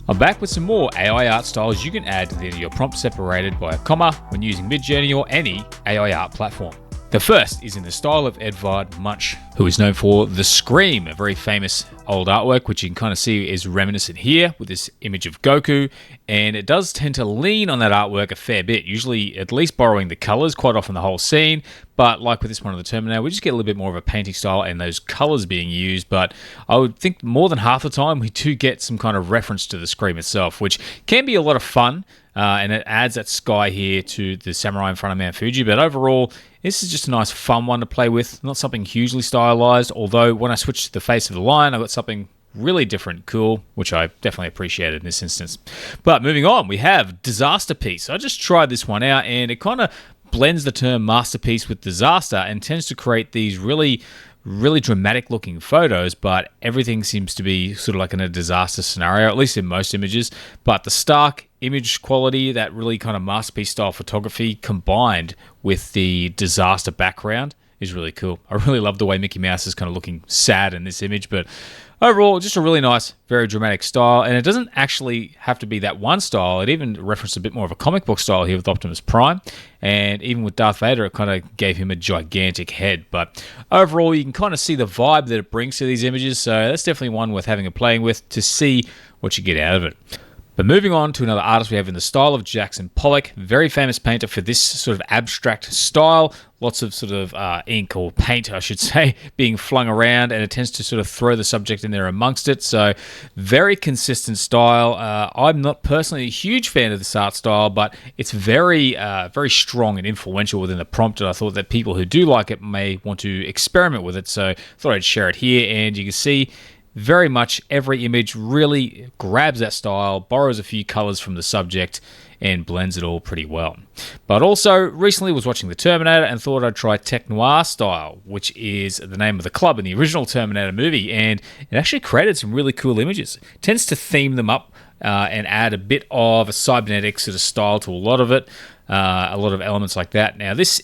I'm back with some more AI art styles you can add to the end of your prompt separated by a comma when using Midjourney or any AI art platform. The first is in the style of Edvard Munch, who is known for The Scream, a very famous old artwork, which you can kind of see is reminiscent here with this image of Goku, and it does tend to lean on that artwork a fair bit, usually at least borrowing the colors, quite often the whole scene, but like with this one of the Terminator, we just get a little bit more of a painting style and those colors being used, but I would think more than half the time we do get some kind of reference to The Scream itself, which can be a lot of fun. And it adds that sky here to the samurai in front of Mount Fuji. But overall, this is just a nice fun one to play with. Not something hugely stylized, although when I switched to the face of the lion, I got something really different, cool, which I definitely appreciated in this instance. But moving on, we have Disasterpiece. I just tried this one out, and it kind of blends the term masterpiece with disaster and tends to create these really dramatic looking photos, but everything seems to be sort of like in a disaster scenario, at least in most images. But the stark image quality, that really kind of masterpiece style photography combined with the disaster background is really cool. I really love the way Mickey Mouse is kind of looking sad in this image, but overall, just a really nice, very dramatic style. And it doesn't actually have to be that one style. It even referenced a bit more of a comic book style here with Optimus Prime. And even with Darth Vader, it kind of gave him a gigantic head. But overall, you can kind of see the vibe that it brings to these images. So that's definitely one worth having a playing with to see what you get out of it. But moving on to another artist we have in the style of Jackson Pollock, very famous painter for this sort of abstract style. Lots of sort of ink or paint, I should say, being flung around, and it tends to sort of throw the subject in there amongst it. So very consistent style. I'm not personally a huge fan of this art style, but it's very strong and influential within the prompt, and I thought that people who do like it may want to experiment with it. So I thought I'd share it here, and you can see very much every image really grabs that style, borrows a few colors from the subject, and blends it all pretty well. But also, recently was watching The Terminator and thought I'd try Technoir style, which is the name of the club in the original Terminator movie, and it actually created some really cool images. It tends to theme them up and add a bit of a cybernetic sort of style to a lot of it. A lot of elements like that. Now, these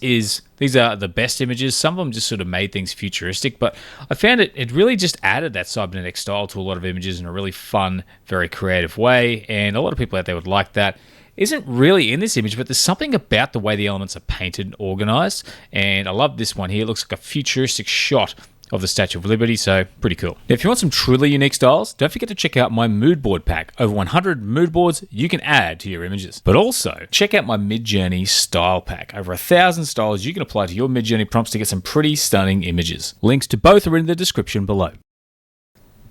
are the best images. Some of them just sort of made things futuristic, but I found it really just added that cybernetic style to a lot of images in a really fun, very creative way, and a lot of people out there would like that. Isn't really in this image, but there's something about the way the elements are painted and organized, and I love this one here. It looks like a futuristic shot of the Statue of Liberty, so pretty cool. Now, if you want some truly unique styles, don't forget to check out my mood board pack. Over 100 mood boards you can add to your images. But also, check out my Midjourney style pack. Over 1,000 styles you can apply to your Midjourney prompts to get some pretty stunning images. Links to both are in the description below.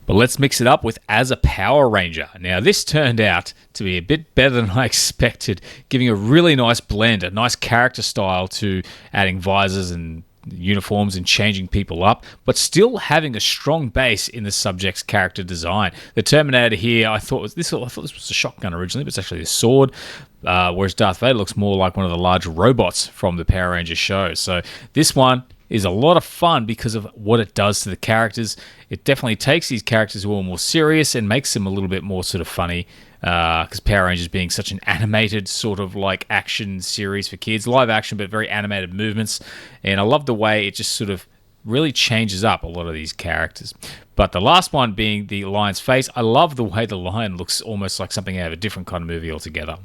But let's mix it up with As a Power Ranger. Now, this turned out to be a bit better than I expected, giving a really nice blend, a nice character style to adding visors and uniforms and changing people up, but still having a strong base in the subject's character design. The Terminator here, I thought this was a shotgun originally, but it's actually a sword. Whereas Darth Vader looks more like one of the large robots from the Power Rangers show. So this one is a lot of fun because of what it does to the characters. It definitely takes these characters who are more serious and makes them a little bit more sort of funny. Because Power Rangers being such an animated sort of like action series for kids, live action but very animated movements, and I love the way it just sort of really changes up a lot of these characters. But the last one being the lion's face, I love the way the lion looks almost like something out of a different kind of movie altogether.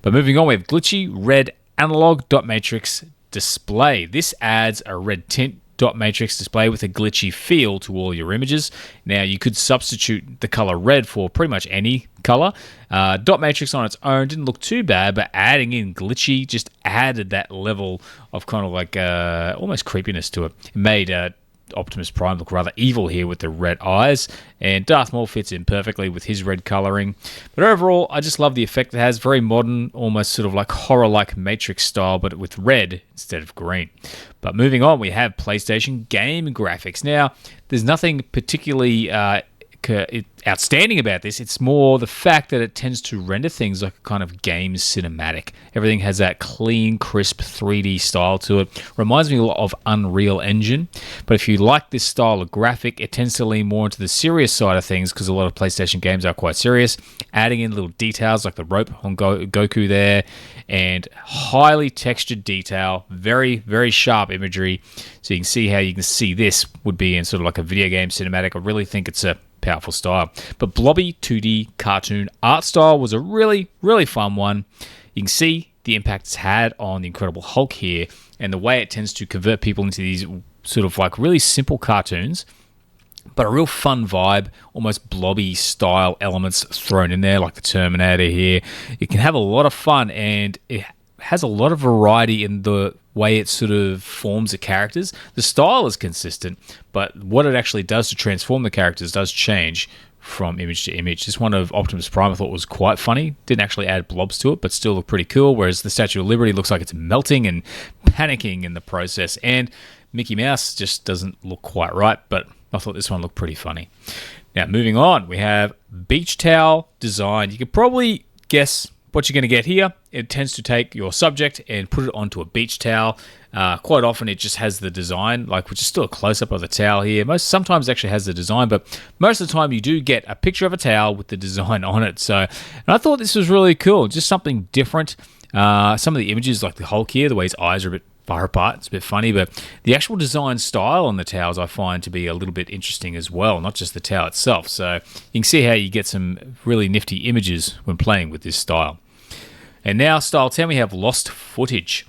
But moving on, we have Glitchy Red Analog Dot Matrix Display. This adds a red tint dot matrix display with a glitchy feel to all your images. Now, you could substitute the color red for pretty much any color. Dot matrix on its own didn't look too bad, but adding in glitchy just added that level of kind of like almost creepiness to it. It made Optimus Prime look rather evil here with the red eyes, and Darth Maul fits in perfectly with his red coloring. But overall, I just love the effect it has. Very modern, almost sort of like horror-like Matrix style, but with red instead of green. But moving on, we have PlayStation game graphics. Now, there's nothing particularly outstanding about this. It's more the fact that it tends to render things like a kind of game cinematic. Everything has that clean, crisp 3D style to it. Reminds me a lot of Unreal Engine. But if you like this style of graphic, it tends to lean more into the serious side of things because a lot of PlayStation games are quite serious. Adding in little details like the rope on Goku there, and highly textured detail, very, very sharp imagery. So you can see how you can see this would be in sort of like a video game cinematic. I really think it's a powerful style. But Blobby 2D cartoon art style was a really, really fun one. You can see the impact it's had on the Incredible Hulk here, and the way it tends to convert people into these sort of like really simple cartoons, but a real fun vibe, almost Blobby style elements thrown in there, like the Terminator here. It can have a lot of fun, and it has a lot of variety in the way it sort of forms the characters. The style is consistent, but what it actually does to transform the characters does change from image to image. This one of Optimus Prime I thought was quite funny. Didn't actually add blobs to it, but still looked pretty cool, whereas the Statue of Liberty looks like it's melting and panicking in the process. And Mickey Mouse just doesn't look quite right, but I thought this one looked pretty funny. Now, moving on, we have beach towel design. You could probably guess what you're going to get here. It tends to take your subject and put it onto a beach towel. Quite often it just has the design, like, which is still a close-up of the towel here. Sometimes it actually has the design, but most of the time you do get a picture of a towel with the design on it. And I thought this was really cool, just something different. Some of the images, like the Hulk here, the way his eyes are a bit far apart, it's a bit funny, but the actual design style on the towels I find to be a little bit interesting as well, not just the towel itself. So you can see how you get some really nifty images when playing with this style. And now, style 10, we have lost footage.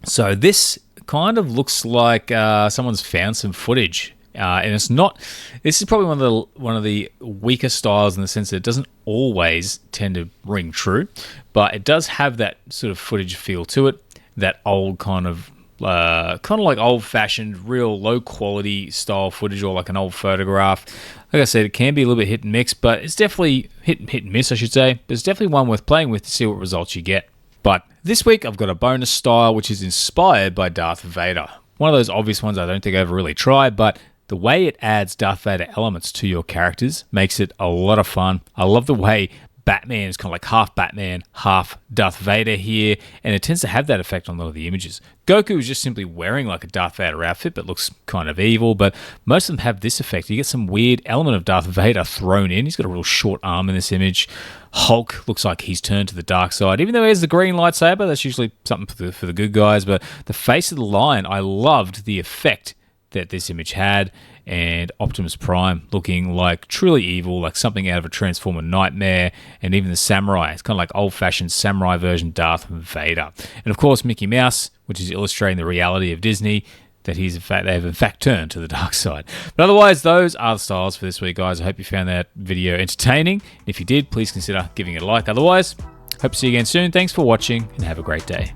So this kind of looks like someone's found some footage, and it's not. This is probably one of the weaker styles in the sense that it doesn't always tend to ring true, but it does have that sort of footage feel to it. That old kind of like old-fashioned, real low-quality style footage, or like an old photograph. Like I said, it can be a little bit hit and miss, but it's definitely hit and miss, I should say. But it's definitely one worth playing with to see what results you get. But this week, I've got a bonus style which is inspired by Darth Vader. One of those obvious ones I don't think I ever really tried, but the way it adds Darth Vader elements to your characters makes it a lot of fun. I love the way Batman is kind of like half Batman, half Darth Vader here, and it tends to have that effect on a lot of the images. Goku is just simply wearing like a Darth Vader outfit, but looks kind of evil, but most of them have this effect. You get some weird element of Darth Vader thrown in. He's got a real short arm in this image. Hulk looks like he's turned to the dark side, even though he has the green lightsaber. That's usually something for the good guys, but the face of the lion, I loved the effect that this image had, and Optimus Prime looking like truly evil, like something out of a Transformer nightmare, and even the samurai. It's kind of like old-fashioned samurai version Darth Vader. And of course, Mickey Mouse, which is illustrating the reality of Disney, that they have in fact turned to the dark side. But otherwise, those are the styles for this week, guys. I hope you found that video entertaining. If you did, please consider giving it a like. Otherwise, hope to see you again soon. Thanks for watching, and have a great day.